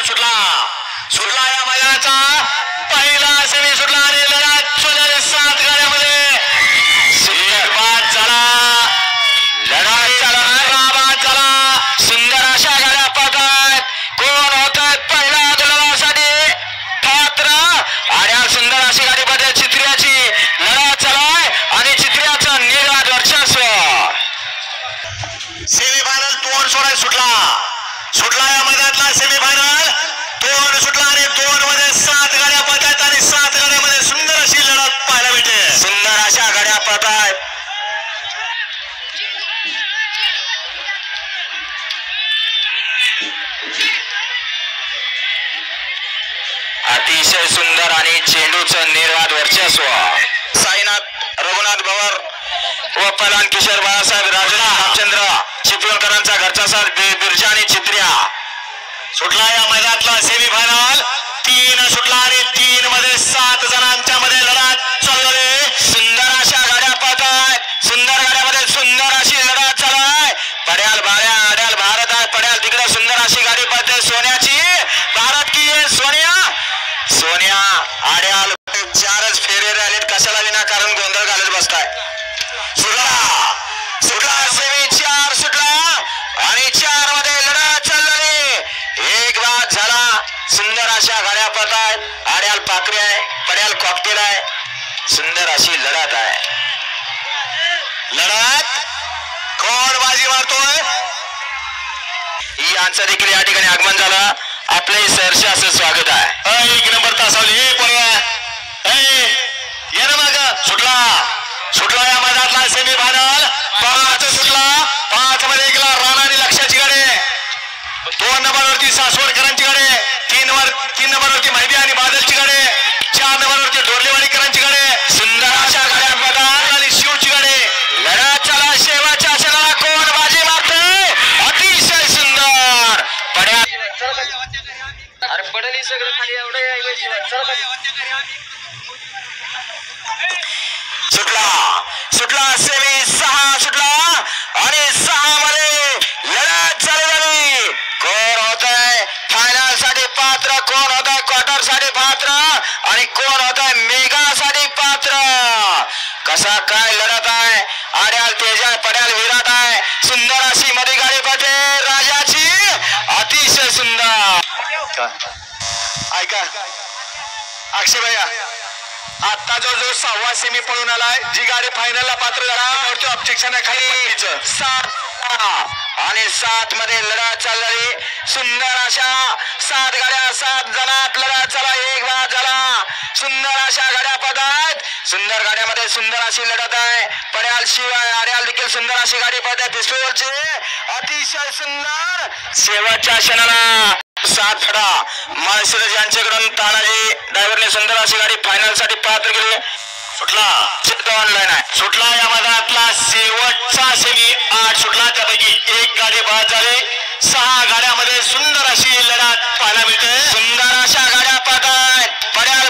क्रम सुटला सुटला या मैदानाचा पहिला सेमी सुटला आणि लढत सुरू 7 गाड्यामध्ये बाद झाला लढाई झाला सुंदर अशा गाड्या पाहतात कोण होतात पहिल्या गुलाबासाठी पात्र आणि सुंदर अशी गाडी पाहते चित्र्याची लढत चालाय आणि चित्र्याचा निर्वाद वर्चस्व सेमीफायनल तोंड सोडाय सुटला या मैदानातला सेमीफायनल तोंड सुटला आणि 2 मध्ये 7 गाड्या पाहतात आणि 7 गाड्यामध्ये सुंदर अशी लढत पाहायला मिळते सुंदर अशा गाड्या पाहतात अतिशय सुंदर आणि चेंडूचं निर्वाद वर्चस्व साईनाथ रघुनाथ भवर व पलान किशोर बाळासाहेब राजूला रामचंद्र चिपळूणकरांचा घरचा साथ बिरजा आणि चित्र्या सुटला या मैदानातला सेमीफायनल 3 सुटला आणि 3 मध्ये 7 जणांच्या मध्ये लढत चालली सुंदर अशा गाड्या पाहतायत सुंदर गाड्यामध्ये सुंदर अशी लढत चालू आहे पड्याल बाळ्या आड्याल भारत आहे पड्याल तिकडे सुंदर अशी गाडी पाहते सोन्याची भारत की सोन्या आड्याल 4च फेरे राहिलेत कशाला विनाकारण गोंधळ घालत बसताय सुटला सेमी 4 सुटला आणि 4 मध्ये लढत चालली एक बाद झाला सुंदर अशा गाड्या पडतायत आड्याल पाकरी आहे पड्याल कॉकटेल आहे सुंदर अशी लढत आहे लढत कोण बाजी मारतोय यांचं देखील या ठिकाणी आगमन झालं आपले सहर्ष असं स्वागत आहे 1 नंबर तासावली ये ना मग सुटला या मैदानातला सेमीफायनल 5 सुटला 5 मध्ये गेला राणा आणि लक्षाची गाडी 2 नंबरवरती सासवडकरांची गाडी 3 नंबरवरती माहिती आणि बादलची गाडी 4 नंबरवरती डोरलेवाडीकरांची गाडी सुंदर अशा गाड्या मैदान आणि शिवची गाडी लढत चला शेवटच्या क्षणाला कोण बाजी मारते अतिशय सुंदर पड्या अरे पडली सगळं खाली एवढं सुटला सेमी 6 सुटला आणि 6 मध्ये लढत चालू झाली कोण होत आहे फायनल साठी पात्र कोण होत आहे क्वार्टर साठी पात्र आणि कोण होत आहे मेगा साठी पात्र कसा काय लढत आहे आड्याल तेजा पड्याल विराट आहे सुंदर अशी मध्ये गाडी पाहते राजाची अतिशय सुंदर ऐका अक्षय भैया आता जो 6वा सेमी पळून आलाय जी गाडी फायनलला पात्र झाला ऑब्जेक्शन आहे खाली 7 आणि 7 मध्ये लढत चालली सुंदर अशा 7 गाड्या 7 जणात लढत चला एक बाद झाला सुंदर अशा गाड्या पडतात सुंदर गाड्यामध्ये सुंदर अशी लढत आहे पड्याल शिवाय आड्याल देखील सुंदर अशी गाडी पडते पिस्तूलची अतिशय सुंदर शेवटच्या क्षणाला 7 फडा माळशिरस यांच्याकडून तानाजी ड्रायव्हरने सुंदर अशी गाडी फायनल साठी पात्र केली सुटला ऑनलाईन आहे सुटला या मैदानातला शेवटचा सेमी 8 सुटला त्यापैकी 1 गाडी बाद झाली 6 गाड्यामध्ये सुंदर अशी लढत पाहायला मिळते सुंदर अशा गाड्या पाहतायत पड्याल